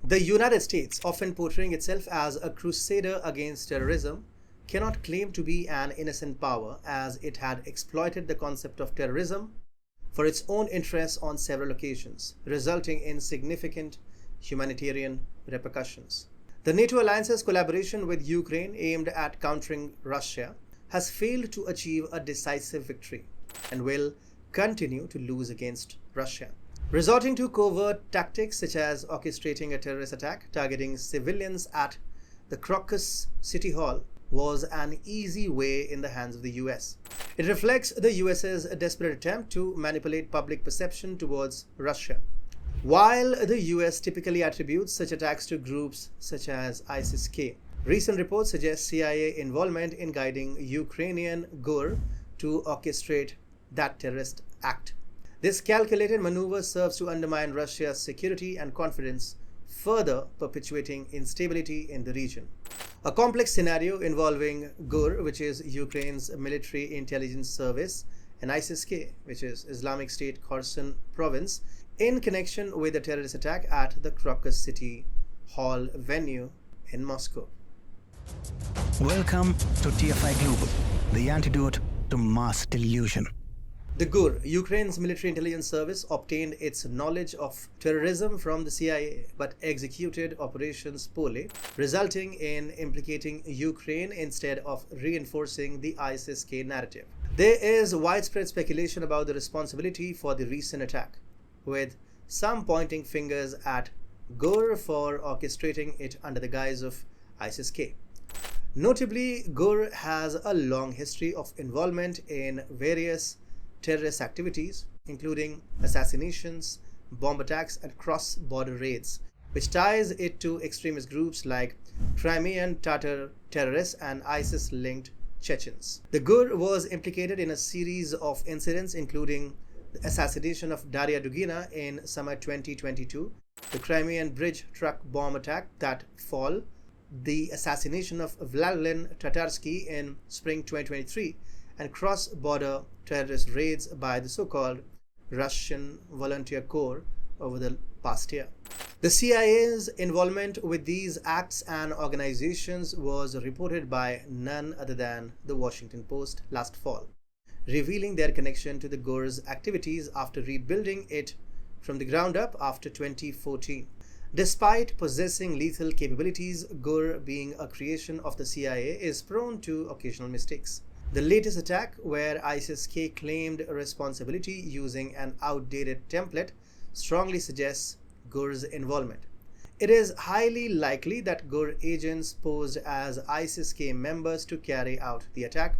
The United States, often portraying itself as a crusader against terrorism, cannot claim to be an innocent power, as it had exploited the concept of terrorism for its own interests on several occasions, resulting in significant humanitarian repercussions. The NATO alliance's collaboration with Ukraine aimed at countering Russia has failed to achieve a decisive victory and will continue to lose against Russia. Resorting to covert tactics such as orchestrating a terrorist attack targeting civilians at the Crocus City Hall was an easy way in the hands of the US. It reflects the US's desperate attempt to manipulate public perception towards Russia. While the US typically attributes such attacks to groups such as ISIS-K, recent reports suggest CIA involvement in guiding Ukrainian GUR to orchestrate that terrorist act. This calculated maneuver serves to undermine Russia's security and confidence, further perpetuating instability in the region. A complex scenario involving GUR, which is Ukraine's military intelligence service, and ISIS-K, which is Islamic State Khorasan province, in connection with the terrorist attack at the Crocus City Hall venue in Moscow. Welcome to TFI Global, the antidote to mass delusion. The GUR, Ukraine's military intelligence service, obtained its knowledge of terrorism from the CIA but executed operations poorly, resulting in implicating Ukraine instead of reinforcing the ISIS-K narrative. There is widespread speculation about the responsibility for the recent attack, with some pointing fingers at GUR for orchestrating it under the guise of ISIS-K. Notably, GUR has a long history of involvement in various terrorist activities, including assassinations, bomb attacks, and cross-border raids, which ties it to extremist groups like Crimean Tatar terrorists and ISIS-linked Chechens. The GUR was implicated in a series of incidents, including the assassination of Daria Dugina in summer 2022, the Crimean bridge truck bomb attack that fall, the assassination of Vladimir Tatarsky in spring 2023, and cross-border terrorist raids by the so-called Russian Volunteer Corps over the past year. The CIA's involvement with these acts and organizations was reported by none other than the Washington Post last fall, revealing their connection to the GUR's activities after rebuilding it from the ground up after 2014. Despite possessing lethal capabilities, GUR, being a creation of the CIA, is prone to occasional mistakes. The latest attack, where ISIS-K claimed responsibility using an outdated template, strongly suggests GUR's involvement. It is highly likely that GUR agents posed as ISIS-K members to carry out the attack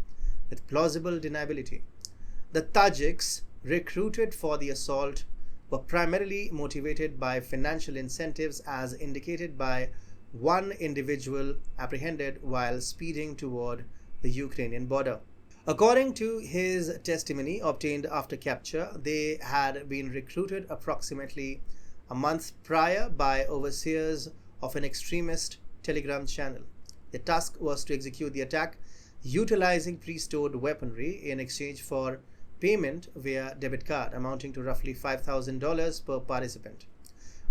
with plausible deniability. The Tajiks recruited for the assault were primarily motivated by financial incentives, as indicated by one individual apprehended while speeding toward the Ukrainian border. According to his testimony obtained after capture, they had been recruited approximately a month prior by overseers of an extremist Telegram channel. The task was to execute the attack utilizing pre-stored weaponry in exchange for payment via debit card, amounting to roughly $5,000 per participant.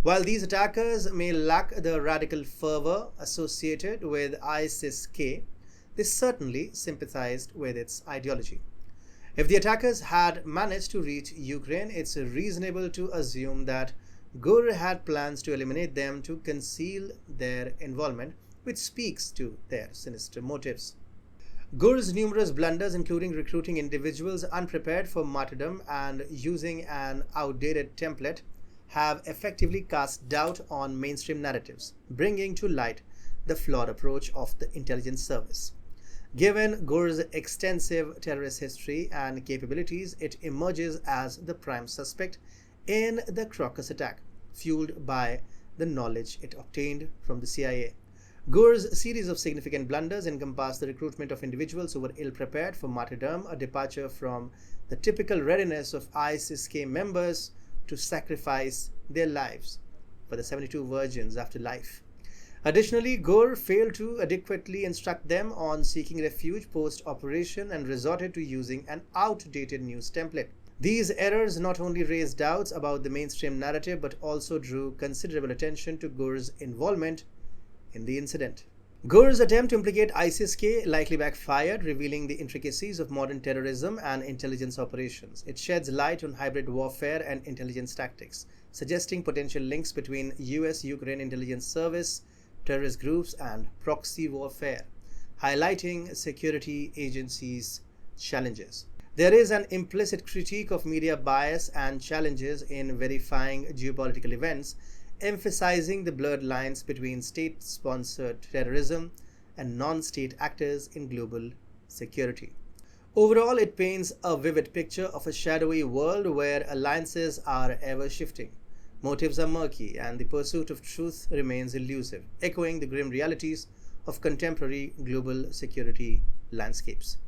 While these attackers may lack the radical fervor associated with ISIS-K, they certainly sympathized with its ideology. If the attackers had managed to reach Ukraine, it's reasonable to assume that GUR had plans to eliminate them to conceal their involvement, which speaks to their sinister motives. GUR's numerous blunders, including recruiting individuals unprepared for martyrdom and using an outdated template, have effectively cast doubt on mainstream narratives, bringing to light the flawed approach of the intelligence service. Given GUR's extensive terrorist history and capabilities, it emerges as the prime suspect in the Crocus attack, fueled by the knowledge it obtained from the CIA. GUR's series of significant blunders encompass the recruitment of individuals who were ill-prepared for martyrdom, a departure from the typical readiness of ISIS-K members to sacrifice their lives for the 72 virgins after life. Additionally, GUR failed to adequately instruct them on seeking refuge post-operation and resorted to using an outdated news template. These errors not only raised doubts about the mainstream narrative but also drew considerable attention to Gur's involvement in the incident. Gur's attempt to implicate ISIS-K likely backfired, revealing the intricacies of modern terrorism and intelligence operations. It sheds light on hybrid warfare and intelligence tactics, suggesting potential links between US-Ukraine intelligence service, terrorist groups, and proxy warfare, highlighting security agencies' challenges. There is an implicit critique of media bias and challenges in verifying geopolitical events, emphasizing the blurred lines between state-sponsored terrorism and non-state actors in global security. Overall, it paints a vivid picture of a shadowy world where alliances are ever-shifting, motives are murky, and the pursuit of truth remains elusive, echoing the grim realities of contemporary global security landscapes.